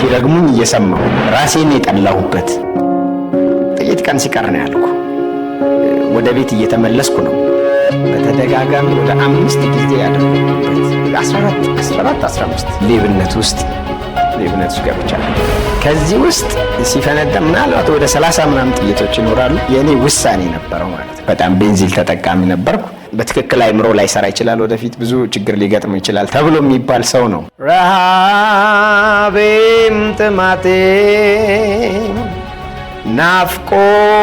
ሲረግሙኝ እየሰማሁ ራሴን የጠላሁበት ጥቂት ቀን ሲቀር ነው ያልኩ። ወደ ቤት እየተመለስኩ ነው። በተደጋጋሚ ወደ 5 ጊዜ ያደረኩበት 15 ሌብነት ውስጥ ገብቻለሁ። ከዚህ ውስጥ ሲፈነዳ ምናልባት ወደ 30 ምናምን ጥይቶች ይኖራሉ። የእኔ ውሳኔ ነበረው ማለት ነው። በጣም ቤንዚል ተጠቃሚ ነበርኩ። በትክክል አይምሮ ላይ ሰራ ይችላል፣ ወደፊት ብዙ ችግር ሊገጥመው ይችላል ተብሎ የሚባል ሰው ነው። ረሃቤም ጥማቴም ናፍቆቴም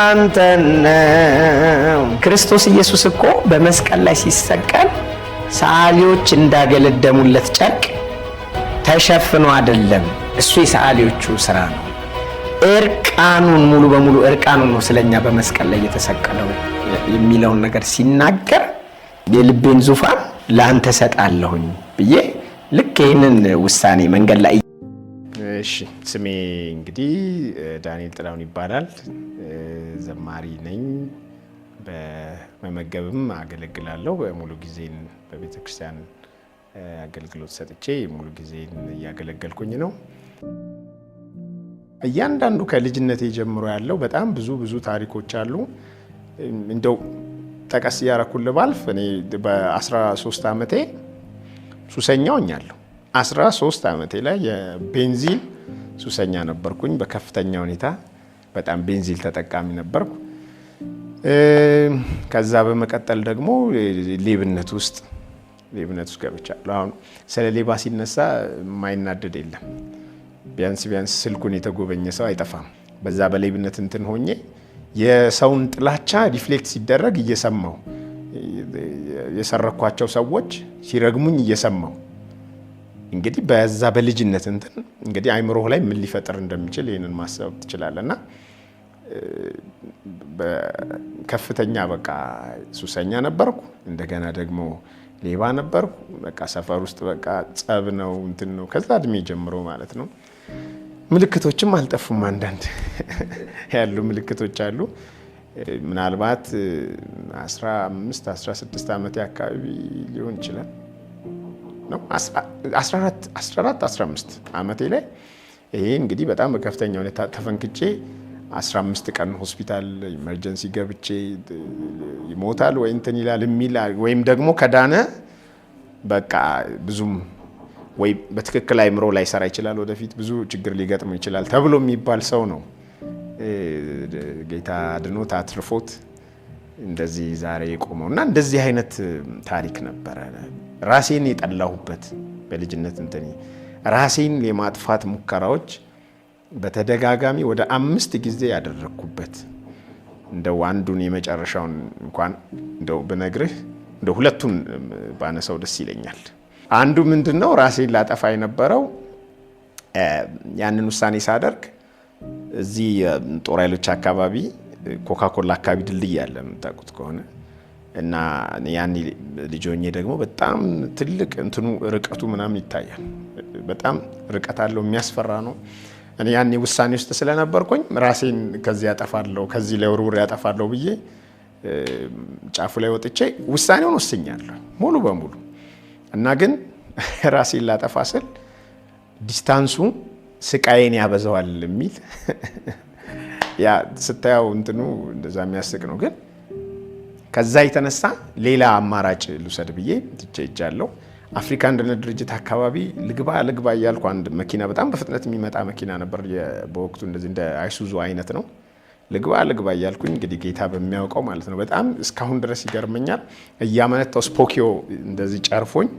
አንተን ነው። ክርስቶስ ኢየሱስ እኮ በመስቀል ላይ ሲሰቀል ሰዓሊዎች እንዳገለደሙለት ጨርቅ ተሸፍኖ አይደለም። እሱ የሰዓሊዎቹ ስራ ነው። እርቃኑን ሙሉ በሙሉ እርቃኑን ነው ስለኛ በመስቀል ላይ የተሰቀለው የሚለውን ነገር ሲናገር የልቤን ዙፋን ለአንተ ሰጣለሁኝ ብዬ ልክ ይህንን ውሳኔ መንገድ ላይ። እሺ፣ ስሜ እንግዲህ ዳንኤል ጥላሁን ይባላል። ዘማሪ ነኝ። በመመገብም አገለግላለሁ። ሙሉ ጊዜን በቤተ ክርስቲያን አገልግሎት ሰጥቼ ሙሉ ጊዜን እያገለገልኩኝ ነው። እያንዳንዱ ከልጅነቴ ጀምሮ ያለው በጣም ብዙ ታሪኮች አሉ። እንደው ጠቀስ እያረኩልህ ባልፍ እኔ በ13 ዓመቴ ሱሰኛ ሆኛለሁ። 13 ዓመቴ ላይ የቤንዚል ሱሰኛ ነበርኩኝ። በከፍተኛ ሁኔታ በጣም ቤንዚል ተጠቃሚ ነበርኩ። ከዛ በመቀጠል ደግሞ ሌብነት ውስጥ ገብቻለሁ። አሁን ስለ ሌባ ሲነሳ የማይናደድ የለም። ቢያንስ ስልኩን የተጎበኘ ሰው አይጠፋም። በዛ በሌብነት እንትን ሆኜ የሰውን ጥላቻ ሪፍሌክት ሲደረግ እየሰማው የሰረኳቸው ሰዎች ሲረግሙኝ እየሰማው እንግዲህ በዛ በልጅነት እንትን እንግዲህ አይምሮህ ላይ ምን ሊፈጥር እንደሚችል ይሄንን ማሰብ ትችላለና በከፍተኛ በቃ ሱሰኛ ነበርኩ። እንደገና ደግሞ ሌባ ነበርኩ። በቃ ሰፈር ውስጥ በቃ ጸብ ነው እንትን ነው ከዛ እድሜ ጀምሮ ማለት ነው። ምልክቶችም አልጠፉም። አንዳንድ ያሉ ምልክቶች አሉ። ምናልባት 15 16 ዓመት አካባቢ ሊሆን ይችላል ነው 14 15 ዓመቴ ላይ ይሄ እንግዲህ በጣም በከፍተኛ ሁኔታ ተፈንክቼ 15 ቀን ሆስፒታል ኢመርጀንሲ ገብቼ ይሞታል ወይ እንትን ይላል የሚል ወይም ደግሞ ከዳነ በቃ ብዙም ወይ በትክክል አይምሮ ላይ ሰራ ይችላል፣ ወደፊት ብዙ ችግር ሊገጥመው ይችላል ተብሎ የሚባል ሰው ነው። ጌታ አድኖት አትርፎት እንደዚህ ዛሬ የቆመው እና እንደዚህ አይነት ታሪክ ነበረ። ራሴን የጠላሁበት በልጅነት እንትን ራሴን የማጥፋት ሙከራዎች በተደጋጋሚ ወደ 5 ጊዜ ያደረኩበት እንደው አንዱን የመጨረሻውን እንኳን እንደው ብነግርህ እንደው ሁለቱን ባነሳው ደስ ይለኛል። አንዱ ምንድነው ራሴን ላጠፋ የነበረው ያንን ውሳኔ ሳደርግ እዚህ ጦር ኃይሎች አካባቢ ኮካኮላ አካባቢ ድልድይ ያለ የምታውቁት ከሆነ እና ያኔ ልጅ ሆኜ ደግሞ በጣም ትልቅ እንትኑ ርቀቱ ምናምን ይታያል። በጣም ርቀት አለው፣ የሚያስፈራ ነው። እኔ ያኔ ውሳኔ ውስጥ ስለነበርኩኝ ራሴን ከዚህ ያጠፋለሁ ከዚህ ላይ ወርውር ያጠፋለሁ ብዬ ጫፉ ላይ ወጥቼ ውሳኔውን ወስኛለሁ ሙሉ በሙሉ እና ግን ራሴን ላጠፋ ስል ዲስታንሱ ስቃዬን ያበዛዋል የሚል ያ ስታየው እንትኑ እንደዛ የሚያስቅ ነው። ግን ከዛ የተነሳ ሌላ አማራጭ ልውሰድ ብዬ ትቼጃለሁ። አፍሪካ አንድነት ድርጅት አካባቢ ልግባ እያልኩ አንድ መኪና በጣም በፍጥነት የሚመጣ መኪና ነበር። በወቅቱ እንደዚህ እንደ አይሱዙ አይነት ነው። ልግባ እያልኩኝ እንግዲህ ጌታ በሚያውቀው ማለት ነው። በጣም እስካሁን ድረስ ይገርመኛል። እያመነታው ስፖኪዮ እንደዚህ ጨርፎኝ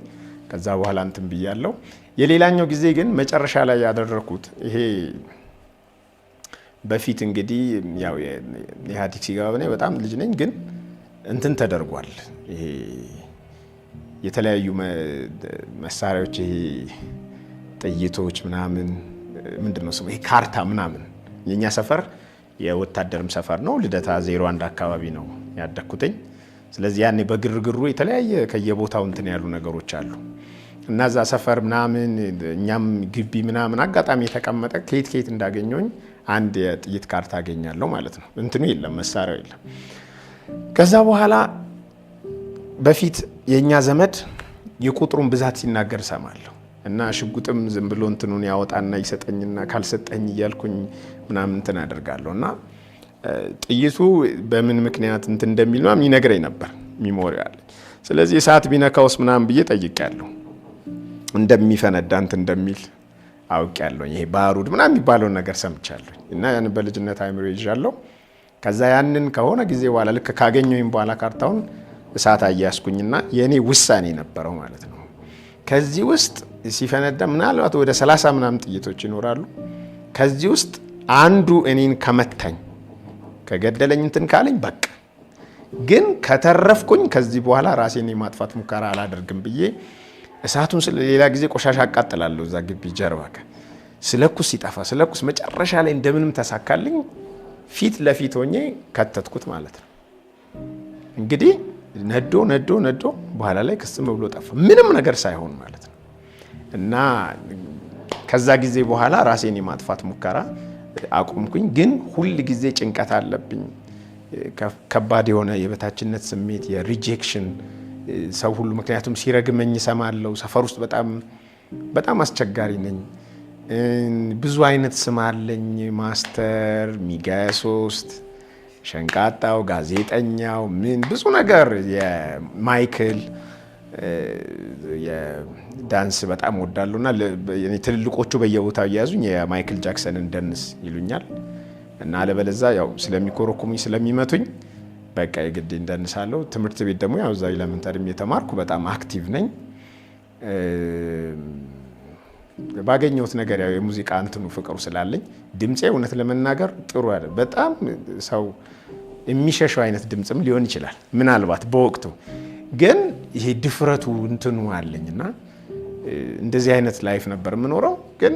ከዛ በኋላ እንትን ብያለሁ። የሌላኛው ጊዜ ግን መጨረሻ ላይ ያደረኩት ይሄ በፊት እንግዲህ ያው የኢህአዴግ ሲገባ እኔ በጣም ልጅ ነኝ፣ ግን እንትን ተደርጓል። ይሄ የተለያዩ መሳሪያዎች ይሄ ጥይቶች ምናምን ምንድነው ስሙ ይሄ ካርታ ምናምን የኛ ሰፈር የወታደርም ሰፈር ነው። ልደታ 01 አካባቢ ነው ያደኩትኝ። ስለዚህ ያኔ በግርግሩ የተለያየ ከየቦታው እንትን ያሉ ነገሮች አሉ እና እዛ ሰፈር ምናምን እኛም ግቢ ምናምን አጋጣሚ የተቀመጠ ከየት እንዳገኘኝ አንድ የጥይት ካርታ አገኛለሁ ማለት ነው። እንትኑ የለም መሳሪያው የለም። ከዛ በኋላ በፊት የኛ ዘመድ የቁጥሩን ብዛት ሲናገር ሰማለሁ እና ሽጉጥም ዝም ብሎ እንትኑን ያወጣና ይሰጠኝና ካልሰጠኝ እያልኩኝ ምናምን እንትን አደርጋለሁ እና ጥይቱ በምን ምክንያት እንትን እንደሚል ምናምን ይነግረኝ ነበር ሚሞሪ አለ። ስለዚህ እሳት ቢነካውስ ምናምን ብዬ ጠይቄያለሁ። እንደሚፈነዳ እንትን እንደሚል አውቄያለሁ። ይሄ ባሩድ ምናምን የሚባለውን ነገር ሰምቻለሁ እና ያን በልጅነት አይምሮ ይዣለሁ። ከዛ ያንን ከሆነ ጊዜ በኋላ ልክ ካገኘሁኝ በኋላ ካርታውን እሳት አያያዝኩኝና የኔ ውሳኔ ነበረው ማለት ነው። ከዚህ ውስጥ ሲፈነዳ ምናልባት ወደ 30 ምናምን ጥይቶች ይኖራሉ። ከዚህ ውስጥ አንዱ እኔን ከመታኝ ከገደለኝ እንትን ካለኝ በቃ ግን ከተረፍኩኝ ከዚህ በኋላ ራሴን የማጥፋት ሙከራ አላደርግም ብዬ እሳቱን ሌላ ጊዜ ቆሻሻ አቃጥላለሁ እዛ ግቢ ጀርባ ስለኩስ ሲጠፋ ስለኩስ መጨረሻ ላይ እንደምንም ተሳካልኝ። ፊት ለፊት ሆኜ ከተትኩት ማለት ነው። እንግዲህ ነዶ በኋላ ላይ ክስም ብሎ ጠፋ ምንም ነገር ሳይሆን ማለት ነው። እና ከዛ ጊዜ በኋላ ራሴን የማጥፋት ሙከራ አቆምኩኝ። ግን ሁል ጊዜ ጭንቀት አለብኝ። ከባድ የሆነ የበታችነት ስሜት የሪጀክሽን ሰው ሁሉ ምክንያቱም ሲረግመኝ እሰማለሁ። ሰፈር ውስጥ በጣም አስቸጋሪ ነኝ። ብዙ አይነት ስም አለኝ። ማስተር፣ ሚጋያ 3፣ ሸንቃጣው፣ ጋዜጠኛው ምን ብዙ ነገር የማይክል የዳንስ በጣም ወዳለሁ እና ትልልቆቹ በየቦታው እያያዙኝ የማይክል ጃክሰንን ደንስ ይሉኛል እና አለበለዛ ያው ስለሚኮረኩሙኝ ስለሚመቱኝ በቃ የግድ እንደንሳለሁ። ትምህርት ቤት ደግሞ ያው እዛ ኤሌመንተሪም የተማርኩ በጣም አክቲቭ ነኝ። ባገኘሁት ነገር ያው የሙዚቃ እንትኑ ፍቅሩ ስላለኝ ድምጼ እውነት ለመናገር ጥሩ አይደል፣ በጣም ሰው የሚሸሸው አይነት ድምጽም ሊሆን ይችላል ምናልባት በወቅቱ ግን ይሄ ድፍረቱ እንትኑ አለኝና እንደዚህ አይነት ላይፍ ነበር የምኖረው። ግን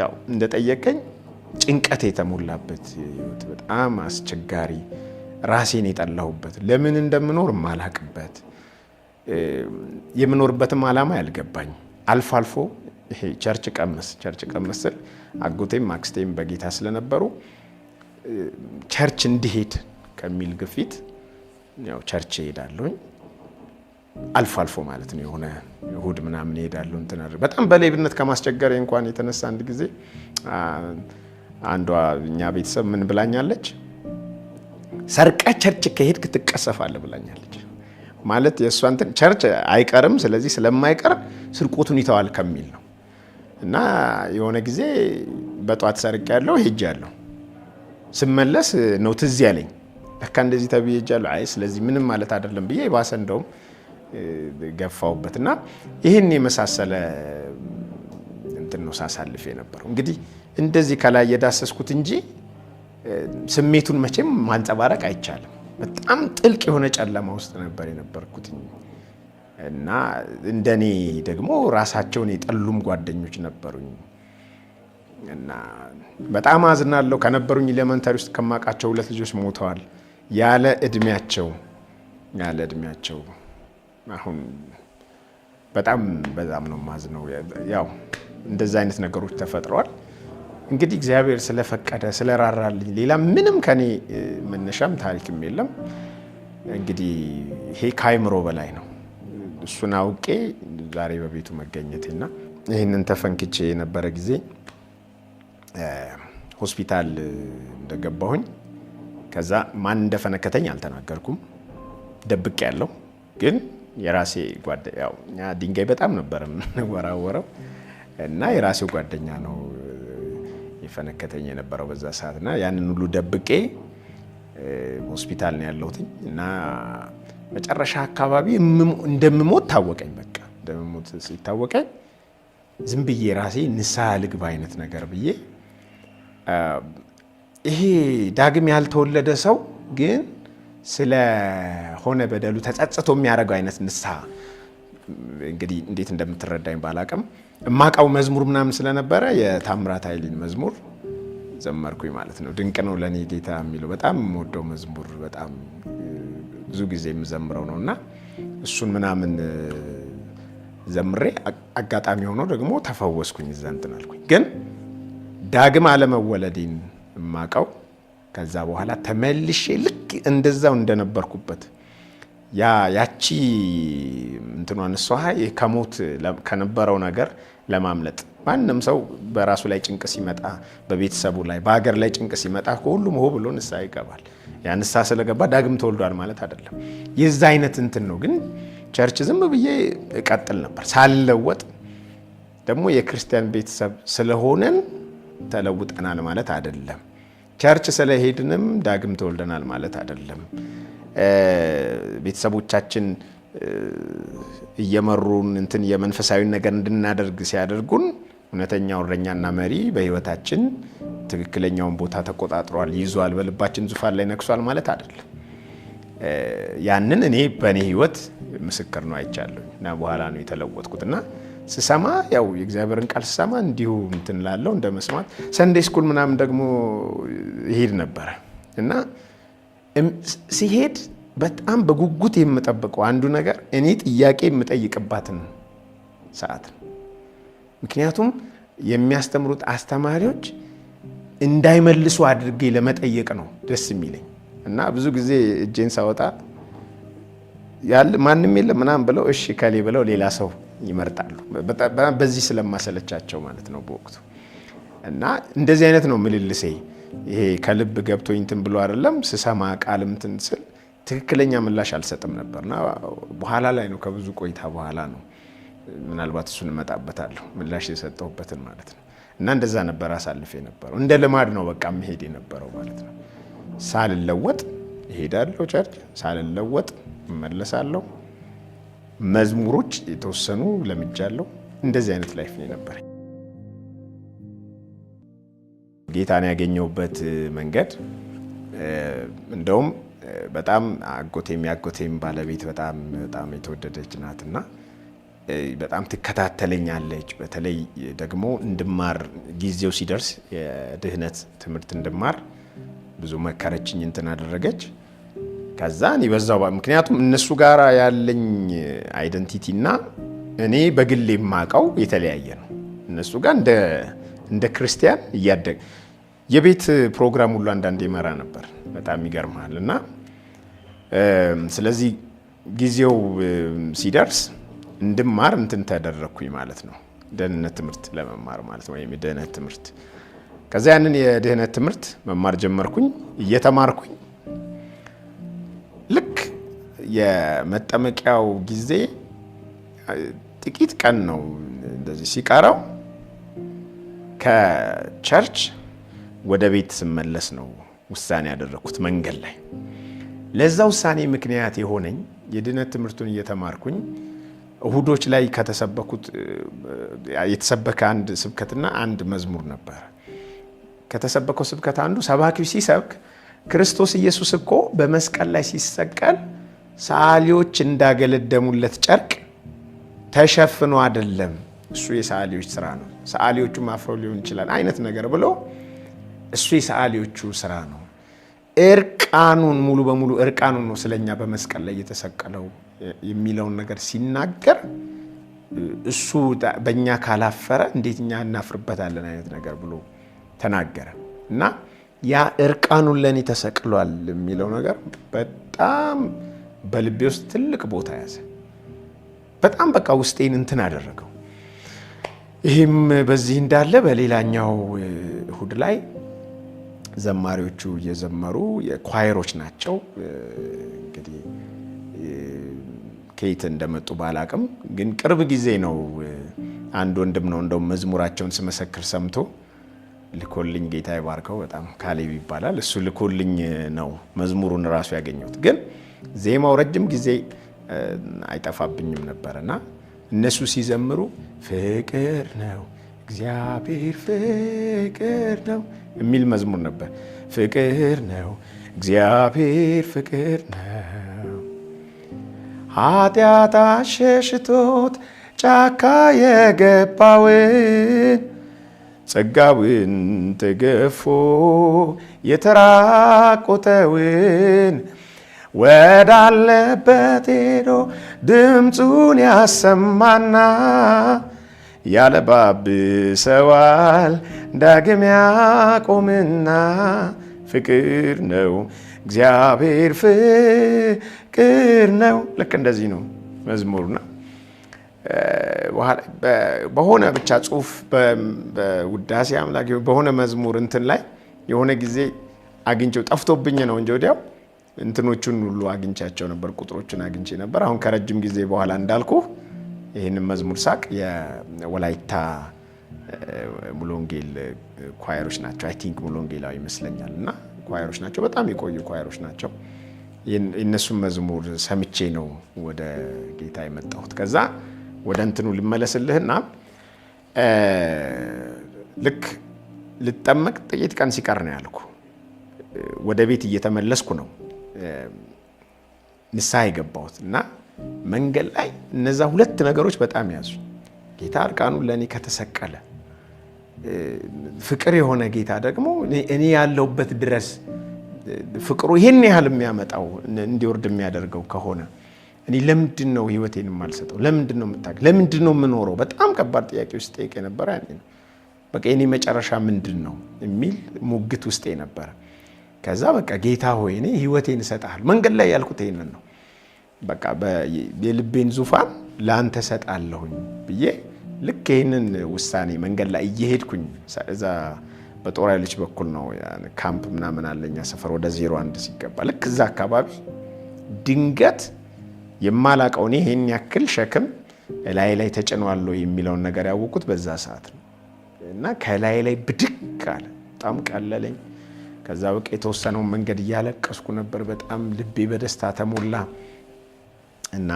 ያው እንደጠየቀኝ ጭንቀት የተሞላበት ህይወት፣ በጣም አስቸጋሪ፣ ራሴን የጠላሁበት፣ ለምን እንደምኖር የማላቅበት፣ የምኖርበትም ዓላማ ያልገባኝ፣ አልፎ አልፎ ይሄ ቸርች ቀመስ ስል አጎቴም አክስቴም በጌታ ስለነበሩ ቸርች እንዲሄድ ከሚል ግፊት ያው ቸርች እሄዳለሁኝ አልፎ አልፎ ማለት ነው። የሆነ እሁድ ምናምን እሄዳለሁ እንትን አይደል። በጣም በሌብነት ከማስቸገር እንኳን የተነሳ አንድ ጊዜ አንዷ እኛ ቤተሰብ ምን ብላኛለች፣ ሰርቀ ቸርች ከሄድክ ትቀሰፋለህ ብላኛለች። ማለት የእሷ እንትን ቸርች አይቀርም፣ ስለዚህ ስለማይቀር ስርቆቱን ይተዋል ከሚል ነው። እና የሆነ ጊዜ በጧት ሰርቄ ያለው ሄጃለሁ። ስመለስ ነው ትዝ ያለኝ ለካ እንደዚህ ተብዬ ሄጃለሁ። አይ ስለዚህ ምንም ማለት አይደለም ብዬ ባሰ እንደውም ገፋውበትና ይሄን የመሳሰለ እንትን ነው ሳሳልፍ የነበረው። እንግዲህ እንደዚህ ከላይ የዳሰስኩት እንጂ ስሜቱን መቼም ማንጸባረቅ አይቻልም። በጣም ጥልቅ የሆነ ጨለማ ውስጥ ነበር የነበርኩት እና እንደኔ ደግሞ ራሳቸውን የጠሉም ጓደኞች ነበሩኝ እና በጣም አዝናለሁ። ከነበሩኝ ኤሌመንተሪ ውስጥ ከማውቃቸው 2 ልጆች ሞተዋል ያለ እድሜያቸው። አሁን በጣም ነው ማዝነው። ያው እንደዛ አይነት ነገሮች ተፈጥረዋል። እንግዲህ እግዚአብሔር ስለፈቀደ ስለራራልኝ ሌላ ምንም ከኔ መነሻም ታሪክም የለም። እንግዲህ ይሄ ከአይምሮ በላይ ነው። እሱን አውቄ ዛሬ በቤቱ መገኘቴና ይህንን ተፈንክቼ የነበረ ጊዜ ሆስፒታል እንደገባሁኝ ከዛ ማን እንደፈነከተኝ አልተናገርኩም፣ ደብቄ ያለው ግን የራሴ ጓደኛ ያው እኛ ድንጋይ በጣም ነበር የምንወራወረው እና የራሴው ጓደኛ ነው የፈነከተኝ የነበረው በዛ ሰዓትና ያንን ሁሉ ደብቄ ሆስፒታል ነው ያለሁት እና መጨረሻ አካባቢ እንደምሞት ታወቀኝ። በቃ እንደምሞት ሲታወቀኝ ዝም ብዬ ራሴ ንስሐ ልግባ አይነት ነገር ብዬ ይሄ ዳግም ያልተወለደ ሰው ግን ስለሆነ በደሉ ተጸጽቶ የሚያደርገው አይነት ንስሐ እንግዲህ እንዴት እንደምትረዳኝ ባላቅም እማቃው መዝሙር ምናምን ስለነበረ የታምራት ኃይሌን መዝሙር ዘመርኩኝ ማለት ነው። ድንቅ ነው ለኔ ጌታ የሚለው በጣም የምወደው መዝሙር በጣም ብዙ ጊዜ የምዘምረው ነውና እሱን ምናምን ዘምሬ አጋጣሚ ሆኖ ደግሞ ተፈወስኩኝ። እዛ እንትን አልኩኝ። ግን ዳግም አለመወለዴን እማቃው ከዛ በኋላ ተመልሼ ልክ እንደዛው እንደነበርኩበት ያቺ እንትኗን እሷ ከሞት ከነበረው ነገር ለማምለጥ ማንም ሰው በራሱ ላይ ጭንቅ ሲመጣ በቤተሰቡ ላይ በሀገር ላይ ጭንቅ ሲመጣ ሁሉም ሆ ብሎ ንስሐ ይገባል። ያ ንስሐ ስለገባ ዳግም ተወልዷል ማለት አይደለም። የዛ አይነት እንትን ነው። ግን ቸርች ዝም ብዬ እቀጥል ነበር ሳልለወጥ። ደግሞ የክርስቲያን ቤተሰብ ስለሆነን ተለውጠናል ማለት አይደለም። ቸርች ስለሄድንም ዳግም ተወልደናል ማለት አይደለም። ቤተሰቦቻችን እየመሩን እንትን የመንፈሳዊ ነገር እንድናደርግ ሲያደርጉን እውነተኛው እረኛና መሪ በህይወታችን ትክክለኛውን ቦታ ተቆጣጥሯል፣ ይዟል፣ በልባችን ዙፋን ላይ ነግሷል ማለት አይደለም። ያንን እኔ በእኔ ህይወት ምስክር ነው አይቻለሁ እና በኋላ ነው የተለወጥኩትና ስሰማ ያው የእግዚአብሔርን ቃል ስሰማ እንዲሁ እንትን ላለው እንደ መስማት ሰንዴይ ስኩል ምናምን ደግሞ ይሄድ ነበረ እና ሲሄድ በጣም በጉጉት የምጠብቀው አንዱ ነገር እኔ ጥያቄ የምጠይቅባትን ሰዓት ነው። ምክንያቱም የሚያስተምሩት አስተማሪዎች እንዳይመልሱ አድርጌ ለመጠየቅ ነው ደስ የሚለኝ እና ብዙ ጊዜ እጄን ሳወጣ ያለ ማንም የለም ምናምን ብለው እሺ ከሌ ብለው ሌላ ሰው ይመርጣሉ። በዚህ ስለማሰለቻቸው ማለት ነው በወቅቱ እና እንደዚህ አይነት ነው ምልልሴ። ይሄ ከልብ ገብቶኝ እንትን ብሎ አይደለም ስሰማ ቃልም እንትን ስል ትክክለኛ ምላሽ አልሰጥም ነበርና በኋላ ላይ ነው ከብዙ ቆይታ በኋላ ነው ምናልባት እሱን እመጣበታለሁ ምላሽ የሰጠሁበትን ማለት ነው። እና እንደዛ ነበር አሳልፌ ነበረው። እንደ ልማድ ነው በቃ መሄድ የነበረው ማለት ነው። ሳልለወጥ እሄዳለሁ ቸርች፣ ሳልለወጥ እመለሳለሁ። መዝሙሮች የተወሰኑ ለምጃለሁ። እንደዚህ አይነት ላይፍ ነው ነበር። ጌታን ያገኘሁበት መንገድ እንደውም በጣም አጎቴም ባለቤት በጣም የተወደደች ናትና በጣም ትከታተለኛለች። በተለይ ደግሞ እንድማር ጊዜው ሲደርስ የድህነት ትምህርት እንድማር ብዙ መከረችኝ፣ እንትን አደረገች። ከዛ እኔ በዛው ምክንያቱም እነሱ ጋር ያለኝ አይደንቲቲ እና እኔ በግሌ የማውቀው የተለያየ ነው። እነሱ ጋር እንደ ክርስቲያን እያደግ የቤት ፕሮግራም ሁሉ አንዳንዴ ይመራ ነበር። በጣም ይገርማል። እና ስለዚህ ጊዜው ሲደርስ እንድማር እንትን ተደረኩኝ ማለት ነው። ደህንነት ትምህርት ለመማር ማለት ነው፣ ወይም የደህንነት ትምህርት። ከዛ ያንን የደህንነት ትምህርት መማር ጀመርኩኝ። እየተማርኩኝ ልክ የመጠመቂያው ጊዜ ጥቂት ቀን ነው እንደዚህ ሲቀረው ከቸርች ወደ ቤት ስመለስ ነው ውሳኔ ያደረኩት መንገድ ላይ። ለዛ ውሳኔ ምክንያት የሆነኝ የድህነት ትምህርቱን እየተማርኩኝ እሁዶች ላይ የተሰበከ አንድ ስብከትና አንድ መዝሙር ነበር። ከተሰበከው ስብከት አንዱ ሰባኪው ሲሰብክ ክርስቶስ ኢየሱስ እኮ በመስቀል ላይ ሲሰቀል ሰዓሊዎች እንዳገለደሙለት ጨርቅ ተሸፍኖ አይደለም፣ እሱ የሰዓሊዎች ስራ ነው፣ ሰዓሊዎቹም አፍረው ሊሆን ይችላል አይነት ነገር ብሎ እሱ የሰዓሊዎቹ ስራ ነው፣ እርቃኑን ሙሉ በሙሉ እርቃኑን ነው ስለኛ በመስቀል ላይ የተሰቀለው የሚለውን ነገር ሲናገር እሱ በእኛ ካላፈረ እንዴት እኛ እናፍርበታለን አይነት ነገር ብሎ ተናገረ። እና ያ እርቃኑን ለኔ ተሰቅሏል የሚለው ነገር በጣም በልቤ ውስጥ ትልቅ ቦታ ያዘ። በጣም በቃ ውስጤን እንትን አደረገው። ይህም በዚህ እንዳለ በሌላኛው እሁድ ላይ ዘማሪዎቹ እየዘመሩ የኳየሮች ናቸው እንግዲህ ከየት እንደመጡ ባላቅም፣ ግን ቅርብ ጊዜ ነው አንድ ወንድም ነው እንደውም መዝሙራቸውን ስመሰክር ሰምቶ ልኮልኝ፣ ጌታ ይባርከው፣ በጣም ካሌብ ይባላል። እሱ ልኮልኝ ነው መዝሙሩን ራሱ ያገኘሁት። ግን ዜማው ረጅም ጊዜ አይጠፋብኝም ነበርና እነሱ ሲዘምሩ ፍቅር ነው እግዚአብሔር ፍቅር ነው የሚል መዝሙር ነበር። ፍቅር ነው እግዚአብሔር ፍቅር ነው፣ ኃጢአት አሸሽቶት ጫካ የገባውን ጸጋውን ተገፎ የተራቆተውን ወዳለበት ሄዶ ድምፁን ያሰማና ያለባብሰዋል ዳግም ያቆምና ፍቅር ነው እግዚአብሔር ፍቅር ነው። ልክ እንደዚህ ነው መዝሙርና በሆነ ብቻ ጽሁፍ በውዳሴ አምላክ በሆነ መዝሙር እንትን ላይ የሆነ ጊዜ አግኝቼው ጠፍቶብኝ ነው እንጂ ወዲያው እንትኖቹን ሁሉ አግኝቻቸው ነበር፣ ቁጥሮቹን አግኝቼ ነበር። አሁን ከረጅም ጊዜ በኋላ እንዳልኩ ይህንን መዝሙር ሳቅ የወላይታ ሙሉ ወንጌል ኳየሮች ናቸው። አይ ቲንክ ሙሉ ወንጌላዊ ይመስለኛል እና ኳየሮች ናቸው፣ በጣም የቆዩ ኳየሮች ናቸው። የእነሱን መዝሙር ሰምቼ ነው ወደ ጌታ የመጣሁት። ከዛ ወደ እንትኑ ልመለስልህና ልክ ልጠመቅ ጥቂት ቀን ሲቀር ነው ያልኩ፣ ወደ ቤት እየተመለስኩ ነው ንስሐ የገባሁት እና መንገድ ላይ እነዛ ሁለት ነገሮች በጣም ያዙ። ጌታ እርቃኑን ለእኔ ከተሰቀለ ፍቅር የሆነ ጌታ ደግሞ እኔ ያለሁበት ድረስ ፍቅሩ ይሄን ያህል የሚያመጣው እንዲወርድ የሚያደርገው ከሆነ እኔ ለምንድን ነው ህይወቴን የማልሰጠው? ለምንድን ነው የምታገል? ለምንድን ነው የምኖረው? በጣም ከባድ ጥያቄ ውስጥ ጠይቄ ነበር። ያኔ ነው በቃ የኔ መጨረሻ ምንድን ነው የሚል ሙግት ውስጤ ነበር። ከዛ በቃ ጌታ ሆይ እኔ ህይወቴን እሰጥሃለሁ። መንገድ ላይ ያልኩት ይሄንን ነው። በቃ የልቤን ዙፋን ለአንተ እሰጣለሁኝ ብዬ ልክ ይሄንን ውሳኔ መንገድ ላይ እየሄድኩኝ እዛ በጦር ኃይሎች በኩል ነው ካምፕ ምናምን አለኛ ሰፈር ወደ 01 ሲገባ ልክ እዛ አካባቢ ድንገት የማላቀው እኔ ይሄን ያክል ሸክም ላይ ተጭኗል የሚለውን ነገር ያወቁት በዛ ሰዓት ነው። እና ከላይ ላይ ብድግ አለ፣ በጣም ቀለለኝ። ከዛ በቃ የተወሰነው መንገድ እያለቀስኩ ነበር፣ በጣም ልቤ በደስታ ተሞላ። እና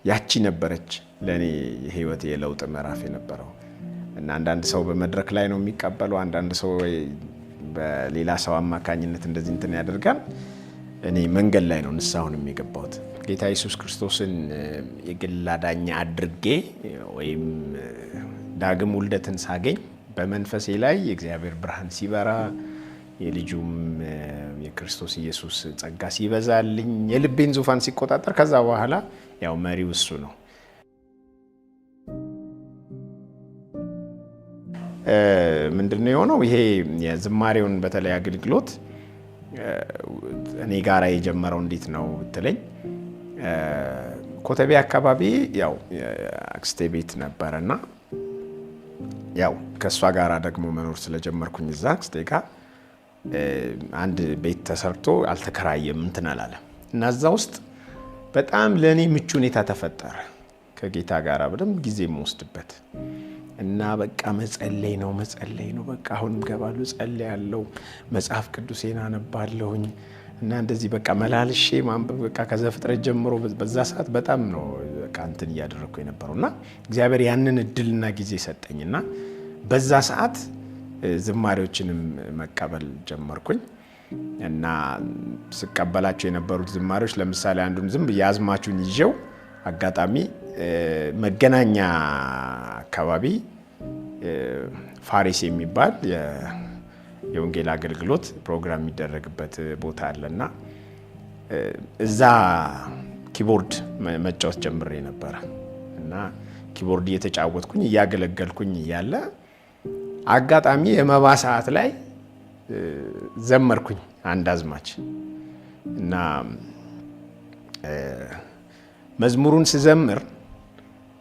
ያቺ ነበረች ለኔ የህይወቴ የለውጥ ምዕራፍ የነበረው። እና አንዳንድ ሰው በመድረክ ላይ ነው የሚቀበለው፣ አንዳንድ ሰው በሌላ ሰው አማካኝነት እንደዚህ እንትን ያደርጋል። እኔ መንገድ ላይ ነው ንስሐውን የሚገባውት። ጌታ ኢየሱስ ክርስቶስን የግል አዳኝ አድርጌ ወይም ዳግም ውልደትን ሳገኝ በመንፈሴ ላይ የእግዚአብሔር ብርሃን ሲበራ የልጁም የክርስቶስ ኢየሱስ ጸጋ ሲበዛልኝ የልቤን ዙፋን ሲቆጣጠር ከዛ በኋላ ያው መሪው እሱ ነው። ምንድነው የሆነው? ይሄ የዝማሬውን በተለይ አገልግሎት እኔ ጋራ የጀመረው እንዴት ነው ብትለኝ፣ ኮተቤ አካባቢ ያው አክስቴ ቤት ነበርና ያው ከሷ ጋራ ደግሞ መኖር ስለጀመርኩኝ እዛ አክስቴ ጋር አንድ ቤት ተሰርቶ አልተከራየም እንትን አላለም እና እዛ ውስጥ በጣም ለኔ ምቹ ሁኔታ ተፈጠረ። ከጌታ ጋራ በደንብ ጊዜ የምወስድበት እና በቃ መጸለይ ነው በቃ አሁንም ገባሉ ጸልያለሁ፣ መጽሐፍ ቅዱሴን አነባለሁኝ እና እንደዚህ በቃ መላልሼ ማንበብ በቃ ከዘፍጥረት ጀምሮ በዛ ሰዓት በጣም ነው በቃ እንትን እያደረኩ የነበረውና እግዚአብሔር ያንን እድልና ጊዜ ሰጠኝና በዛ ሰዓት ዝማሬዎችንም መቀበል ጀመርኩኝ። እና ስቀበላቸው የነበሩት ዝማሬዎች ለምሳሌ አንዱን ዝም ያዝማቹን ይዤው አጋጣሚ መገናኛ አካባቢ ፋሪስ የሚባል የወንጌል አገልግሎት ፕሮግራም የሚደረግበት ቦታ አለና እዛ ኪቦርድ መጫወት ጀምሬ ነበር እና ኪቦርድ እየተጫወትኩኝ እያገለገልኩኝ እያለ አጋጣሚ የመባ ሰዓት ላይ ዘመርኩኝ አንድ አዝማች እና መዝሙሩን ስዘምር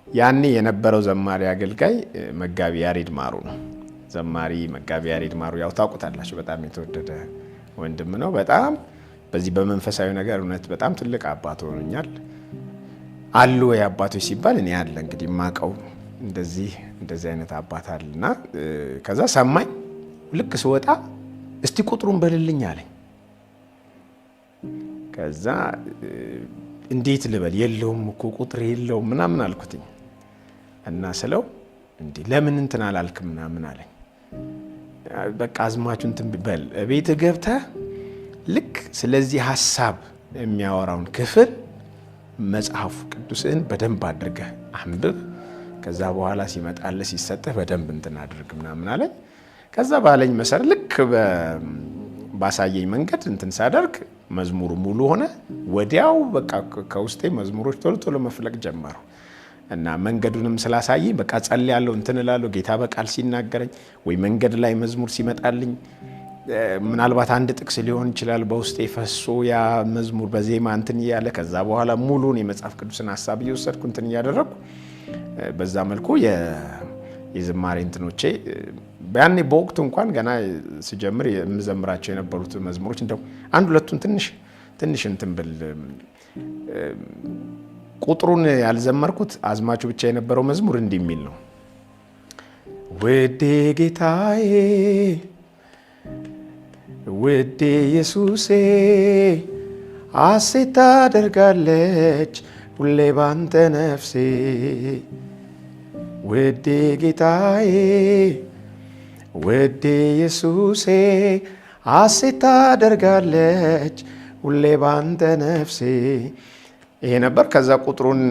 ያኔ የነበረው ዘማሪ አገልጋይ መጋቢ ያሬድ ማሩ ነው። ዘማሪ መጋቢ ያሬድ ማሩ ያው ታውቁታላችሁ፣ በጣም የተወደደ ወንድም ነው። በጣም በዚህ በመንፈሳዊ ነገር እውነት በጣም ትልቅ አባት ሆኖኛል። አሉ ወይ አባቶች ሲባል እኔ ያለ እንግዲህ ማቀው እንደዚህ አይነት አባት አለና ከዛ ሰማኝ። ልክ ስወጣ እስቲ ቁጥሩን በልልኝ አለኝ። ከዛ እንዴት ልበል የለውም እኮ ቁጥር የለውም ምናምን አልኩትኝ እና ስለው እንዴ ለምን እንትን አላልክም ምናምን አለኝ። በቃ አዝማቹን እንትን በል ቤት ገብተህ ልክ ስለዚህ ሐሳብ የሚያወራውን ክፍል መጽሐፍ ቅዱስን በደንብ አድርገህ አንብብ፣ ከዛ በኋላ ሲመጣልህ ሲሰጥህ በደንብ እንትን አድርግ ምናምን አለኝ። ከዛ ባለኝ መሰረት ልክ ባሳየኝ መንገድ እንትን ሳደርግ መዝሙሩ ሙሉ ሆነ። ወዲያው በቃ ከውስጤ መዝሙሮች ቶሎ ቶሎ መፍለቅ ጀመሩ እና መንገዱንም ስላሳየኝ በቃ ጸልያለሁ እንትን እላለሁ። ጌታ በቃል ሲናገረኝ ወይ መንገድ ላይ መዝሙር ሲመጣልኝ ምናልባት አንድ ጥቅስ ሊሆን ይችላል በውስጤ ፈሶ ያ መዝሙር በዜማ እንትን እያለ ከዛ በኋላ ሙሉን የመጽሐፍ ቅዱስን ሐሳብ እየወሰድኩ እንትን እያደረግኩ በዛ መልኩ የዝማሬ እንትኖቼ ያኔ በወቅቱ እንኳን ገና ሲጀምር የምዘምራቸው የነበሩት መዝሙሮች እንደው አንድ ሁለቱን ትንሽ እንትን ብል ቁጥሩን ያልዘመርኩት አዝማቹ ብቻ የነበረው መዝሙር እንዲህ የሚል ነው። ውዴ ጌታዬ ውዴ ኢየሱሴ ሐሴት ታደርጋለች ሁሌ ባንተ ነፍሴ። ውዴ ጌታዬ ውዴ ኢየሱሴ ሐሴት ታደርጋለች ሁሌ ባንተ ነፍሴ። ይሄ ነበር። ከዛ ቁጥሩን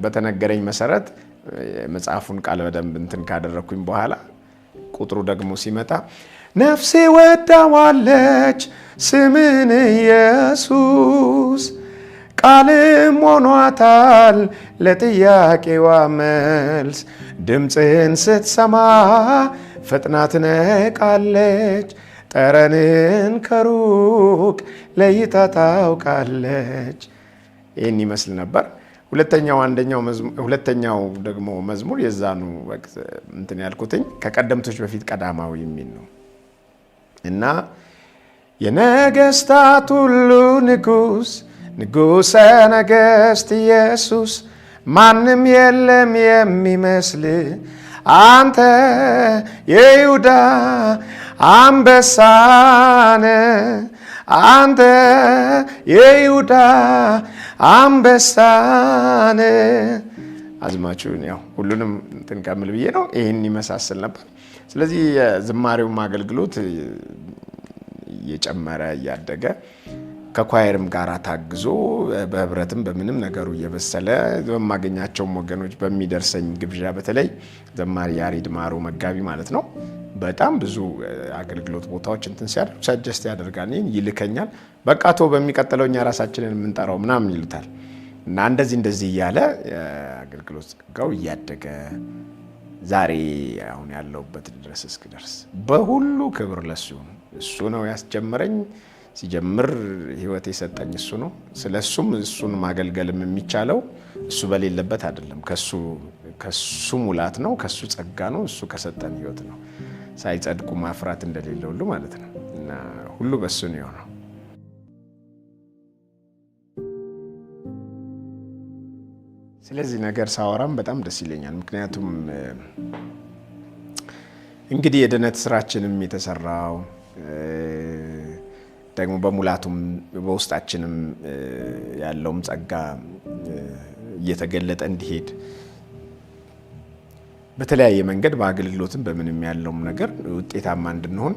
በተነገረኝ መሰረት መጽሐፉን ቃል በደንብ እንትን ካደረኩኝ በኋላ ቁጥሩ ደግሞ ሲመጣ ነፍሴ ወዳዋለች ስምን ኢየሱስ ቃልም ሆኗታል ለጥያቄዋ መልስ። ድምፅን ስትሰማ ፈጥና ትነቃለች ጠረንን ከሩቅ ለይታ ታውቃለች። ይህን ይመስል ነበር። ሁለተኛው ደግሞ መዝሙር የዛኑ ወቅት እንትን ያልኩትኝ ከቀደምቶች በፊት ቀዳማዊ የሚል ነው እና የነገስታት ሁሉ ንጉስ ንጉሠ ነገሥት ኢየሱስ ማንም የለም የሚመስል አንተ የይሁዳ አንበሳነ አንተ የይሁዳ አንበሳነ። አዝማቹን ያው ሁሉንም እንትን ከምል ብዬ ነው። ይህን ይመሳሰል ነበር። ስለዚህ የዝማሬውም አገልግሎት እየጨመረ እያደገ ከኳየርም ጋር ታግዞ በህብረትም በምንም ነገሩ እየበሰለ በማገኛቸውም ወገኖች በሚደርሰኝ ግብዣ በተለይ ዘማሪ ያሬድ ማሩ መጋቢ ማለት ነው በጣም ብዙ አገልግሎት ቦታዎች እንትን ሲያደርግ ሰጀስት ያደርጋል፣ ይልከኛል። በቃ ቶ በሚቀጥለው እኛ ራሳችንን የምንጠራው ምናምን ይሉታል እና እንደዚህ እያለ አገልግሎት ጸጋው እያደገ ዛሬ አሁን ያለውበት ድረስ እስክደርስ በሁሉ ክብር ለሱ ነው። እሱ ነው ያስጀመረኝ። ሲጀምር ህይወት የሰጠኝ እሱ ነው። ስለሱም እሱን ማገልገልም የሚቻለው እሱ በሌለበት አይደለም። ከሱ ሙላት ነው፣ ከሱ ጸጋ ነው፣ እሱ ከሰጠን ህይወት ነው። ሳይጸድቁ ማፍራት እንደሌለ ሁሉ ማለት ነው እና ሁሉ በሱ ነው የሆነው። ስለዚህ ነገር ሳወራም በጣም ደስ ይለኛል። ምክንያቱም እንግዲህ የድነት ስራችንም የተሰራው ደግሞ በሙላቱም በውስጣችንም ያለውም ጸጋ እየተገለጠ እንዲሄድ በተለያየ መንገድ በአገልግሎትም በምንም ያለውም ነገር ውጤታማ እንድንሆን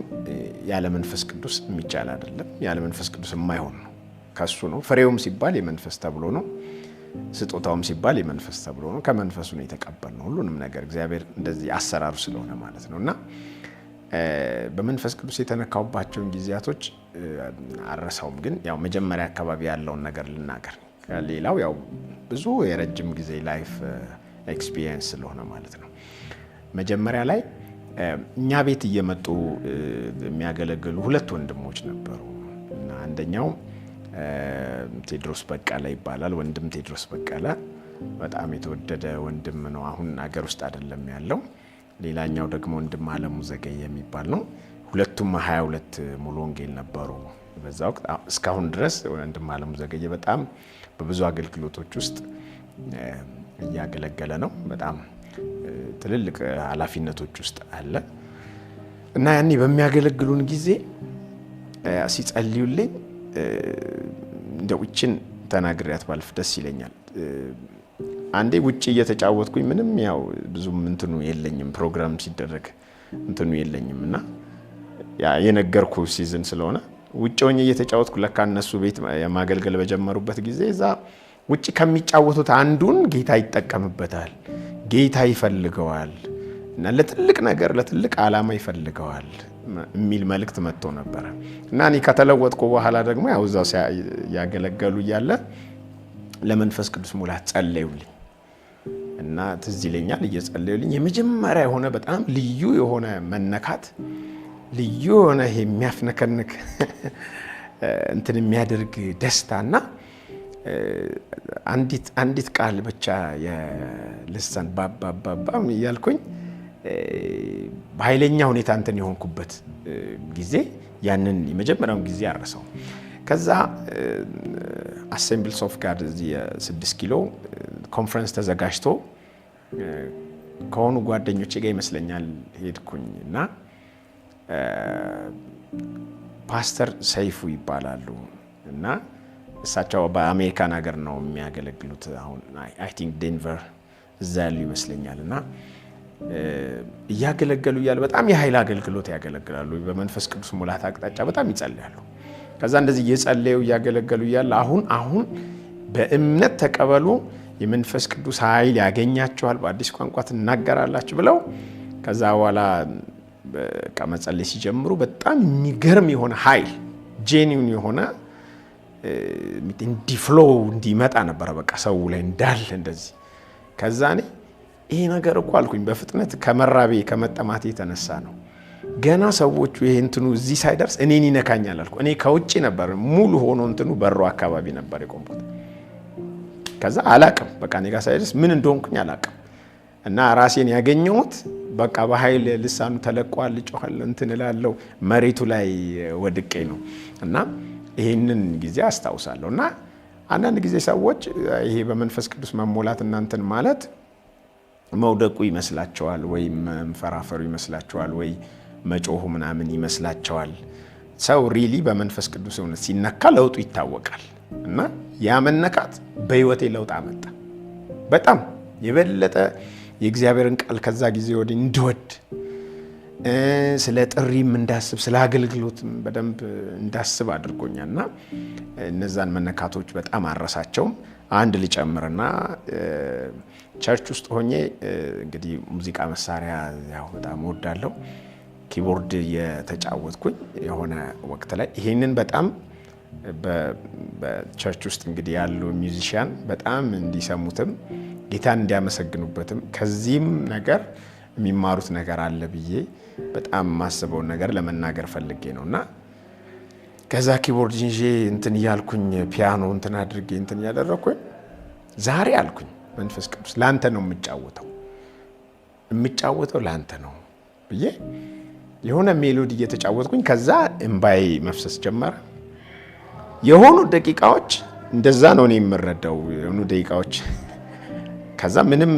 ያለ መንፈስ ቅዱስ የሚቻል አይደለም። ያለ መንፈስ ቅዱስ የማይሆን ነው። ከሱ ነው። ፍሬውም ሲባል የመንፈስ ተብሎ ነው። ስጦታውም ሲባል የመንፈስ ተብሎ ነው። ከመንፈሱ ነው የተቀበልነው ሁሉንም ነገር። እግዚአብሔር እንደዚህ አሰራሩ ስለሆነ ማለት ነው እና በመንፈስ ቅዱስ የተነካውባቸውን ጊዜያቶች አረሳውም። ግን ያው መጀመሪያ አካባቢ ያለውን ነገር ልናገር። ሌላው ያው ብዙ የረጅም ጊዜ ላይፍ ኤክስፒሪየንስ ስለሆነ ማለት ነው። መጀመሪያ ላይ እኛ ቤት እየመጡ የሚያገለግሉ ሁለት ወንድሞች ነበሩ እና አንደኛው ቴድሮስ በቀለ ይባላል። ወንድም ቴድሮስ በቀለ በጣም የተወደደ ወንድም ነው። አሁን አገር ውስጥ አይደለም ያለው። ሌላኛው ደግሞ ወንድም አለሙ ዘገየ የሚባል ነው። ሁለቱም 22 ሙሉ ወንጌል ነበሩ በዛ ወቅት። እስካሁን ድረስ ወንድም አለሙ ዘገየ በጣም በብዙ አገልግሎቶች ውስጥ እያገለገለ ነው። በጣም ትልልቅ ኃላፊነቶች ውስጥ አለ እና ያኔ በሚያገለግሉን ጊዜ ሲጸልዩልኝ እንደው እችን ተናግሬያት ባልፍ ደስ ይለኛል። አንዴ ውጪ እየተጫወትኩኝ ምንም ያው ብዙም እንትኑ የለኝም፣ ፕሮግራም ሲደረግ እንትኑ የለኝም እና ያ የነገርኩ ሲዝን ስለሆነ ውጪ ሆኜ እየተጫወትኩ ለካ እነሱ ቤት የማገልገል በጀመሩበት ጊዜ እዛ ውጪ ከሚጫወቱት አንዱን ጌታ ይጠቀምበታል፣ ጌታ ይፈልገዋል እና ለትልቅ ነገር ለትልቅ ዓላማ ይፈልገዋል የሚል መልእክት መጥቶ ነበር እና እኔ ከተለወጥኩ በኋላ ደግሞ ያው እዛው ያገለገሉ እያለ ለመንፈስ ቅዱስ ሙላት ጸለዩልኝ እና ትዝ ይለኛል እየጸለዩልኝ የመጀመሪያ የሆነ በጣም ልዩ የሆነ መነካት፣ ልዩ የሆነ የሚያፍነከንክ እንትን የሚያደርግ ደስታና አንዲት ቃል ብቻ የልሳን ባባባም እያልኩኝ በኃይለኛ ሁኔታ እንትን የሆንኩበት ጊዜ ያንን የመጀመሪያውን ጊዜ አረሰው። ከዛ አሴምብልስ ኦፍ ጋድ እዚህ 6 ኪሎ ኮንፈረንስ ተዘጋጅቶ ከሆኑ ጓደኞቼ ጋር ይመስለኛል ሄድኩኝ እና ፓስተር ሰይፉ ይባላሉ እና እሳቸው በአሜሪካን ሀገር ነው የሚያገለግሉት። አሁን አይ ቲንክ ዴንቨር እዛ ያሉ ይመስለኛል እና እያገለገሉ እያለ በጣም የኃይል አገልግሎት ያገለግላሉ። በመንፈስ ቅዱስ ሙላት አቅጣጫ በጣም ይጸልያሉ። ከዛ እንደዚህ እየጸለዩ እያገለገሉ እያለ አሁን በእምነት ተቀበሉ፣ የመንፈስ ቅዱስ ኃይል ያገኛቸዋል፣ በአዲስ ቋንቋ ትናገራላችሁ ብለው ከዛ በኋላ በቃ መጸለይ ሲጀምሩ በጣም የሚገርም የሆነ ኃይል ጄኒውን የሆነ እንዲፍሎው እንዲመጣ ነበረ በቃ ሰው ላይ እንዳለ እንደዚህ። ከዛ እኔ ይሄ ነገር እኮ አልኩኝ በፍጥነት ከመራቤ ከመጠማቴ የተነሳ ነው። ገና ሰዎቹ ይሄ እንትኑ እዚህ ሳይደርስ እኔን ይነካኛል አልኩ። እኔ ከውጭ ነበር ሙሉ ሆኖ እንትኑ በሩ አካባቢ ነበር የቆምኩት። ከዛ አላቅም በቃ እኔ ጋር ሳይደርስ ምን እንደሆንኩኝ አላቅም። እና ራሴን ያገኘሁት በቃ በኃይል ልሳኑ ተለቋል፣ ጮኻል፣ እንትን እላለሁ መሬቱ ላይ ወድቄ ነው። እና ይሄንን ጊዜ አስታውሳለሁ። እና አንዳንድ ጊዜ ሰዎች ይሄ በመንፈስ ቅዱስ መሞላት እናንተን ማለት መውደቁ ይመስላቸዋል፣ ወይ መንፈራፈሩ ይመስላቸዋል፣ ወይ መጮሁ ምናምን ይመስላቸዋል። ሰው ሪሊ በመንፈስ ቅዱስ እውነት ሲነካ ለውጡ ይታወቃል። እና ያ መነካት በህይወቴ ለውጥ አመጣ። በጣም የበለጠ የእግዚአብሔርን ቃል ከዛ ጊዜ ወዲህ እንድወድ ስለ ጥሪም እንዳስብ ስለ አገልግሎትም በደንብ እንዳስብ አድርጎኛል። እና እነዛን መነካቶች በጣም አረሳቸውም። አንድ ልጨምርና ቸርች ውስጥ ሆኜ እንግዲህ ሙዚቃ መሳሪያ ያው በጣም እወዳለሁ። ኪቦርድ የተጫወትኩኝ የሆነ ወቅት ላይ ይሄንን በጣም በቸርች ውስጥ እንግዲህ ያሉ ሚውዚሻን በጣም እንዲሰሙትም ጌታን እንዲያመሰግኑበትም ከዚህም ነገር የሚማሩት ነገር አለ ብዬ በጣም ማስበውን ነገር ለመናገር ፈልጌ ነው። እና ከዛ ኪቦርድ ይዤ እንትን እያልኩኝ ፒያኖ እንትን አድርጌ እንትን እያደረኩኝ ዛሬ አልኩኝ መንፈስ ቅዱስ ላንተ ነው የምጫወተው ላንተ ነው ብዬ የሆነ ሜሎዲ እየተጫወትኩኝ ከዛ እምባይ መፍሰስ ጀመረ። የሆኑ ደቂቃዎች እንደዛ ነው እኔ የምረዳው የሆኑ ደቂቃዎች። ከዛ ምንም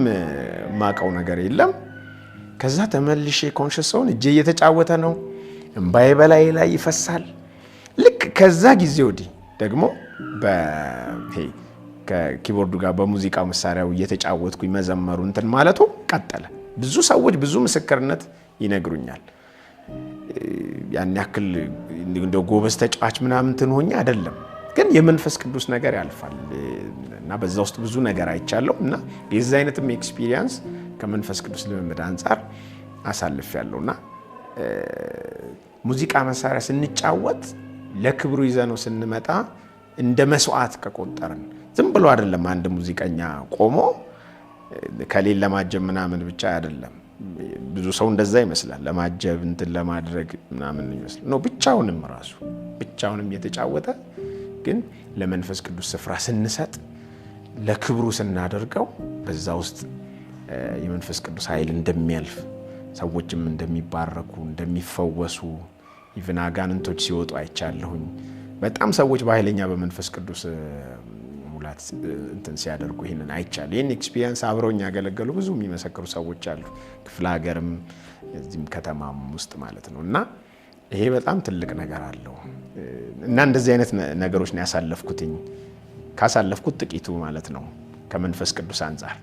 ማቀው ነገር የለም። ከዛ ተመልሼ ኮንሽስ ሰውን እጄ እየተጫወተ ነው፣ እምባይ በላይ ላይ ይፈሳል። ልክ ከዛ ጊዜ ወዲህ ደግሞ ከኪቦርዱ ጋር በሙዚቃ መሳሪያው እየተጫወትኩኝ መዘመሩ እንትን ማለቱ ቀጠለ። ብዙ ሰዎች ብዙ ምስክርነት ይነግሩኛል። ያን ያክል እንደ ጎበዝ ተጫዋች ምናምን እንትን ሆኜ አይደለም፣ ግን የመንፈስ ቅዱስ ነገር ያልፋል እና በዛ ውስጥ ብዙ ነገር አይቻለሁ። እና የዚህ አይነትም ኤክስፒሪየንስ ከመንፈስ ቅዱስ ልምምድ አንጻር አሳልፌያለሁና ሙዚቃ መሳሪያ ስንጫወት ለክብሩ ይዘነው ስንመጣ እንደ መስዋዕት ከቆጠርን ዝም ብሎ አይደለም። አንድ ሙዚቀኛ ቆሞ ከሌላ ለማጀብ ምናምን ብቻ አይደለም። ብዙ ሰው እንደዛ ይመስላል፣ ለማጀብ እንትን ለማድረግ ምናምን ይመስላል ነው። ብቻውንም የተጫወተ ግን ለመንፈስ ቅዱስ ስፍራ ስንሰጥ ለክብሩ ስናደርገው በዛ ውስጥ የመንፈስ ቅዱስ ኃይል እንደሚያልፍ ሰዎችም እንደሚባረኩ እንደሚፈወሱ ኢቭን አጋንንቶች ሲወጡ አይቻለሁኝ። በጣም ሰዎች በኃይለኛ በመንፈስ ቅዱስ ሙላት እንትን ሲያደርጉ ይሄንን አይቻለሁ። ይሄን ኤክስፒሪየንስ አብረውኝ ያገለገሉ ብዙ የሚመሰክሩ ሰዎች አሉ፣ ክፍለ ሀገርም እዚህም ከተማም ውስጥ ማለት ነው። እና ይሄ በጣም ትልቅ ነገር አለው። እና እንደዚህ አይነት ነገሮች ነው ያሳለፍኩትኝ፣ ካሳለፍኩት ጥቂቱ ማለት ነው ከመንፈስ ቅዱስ አንጻር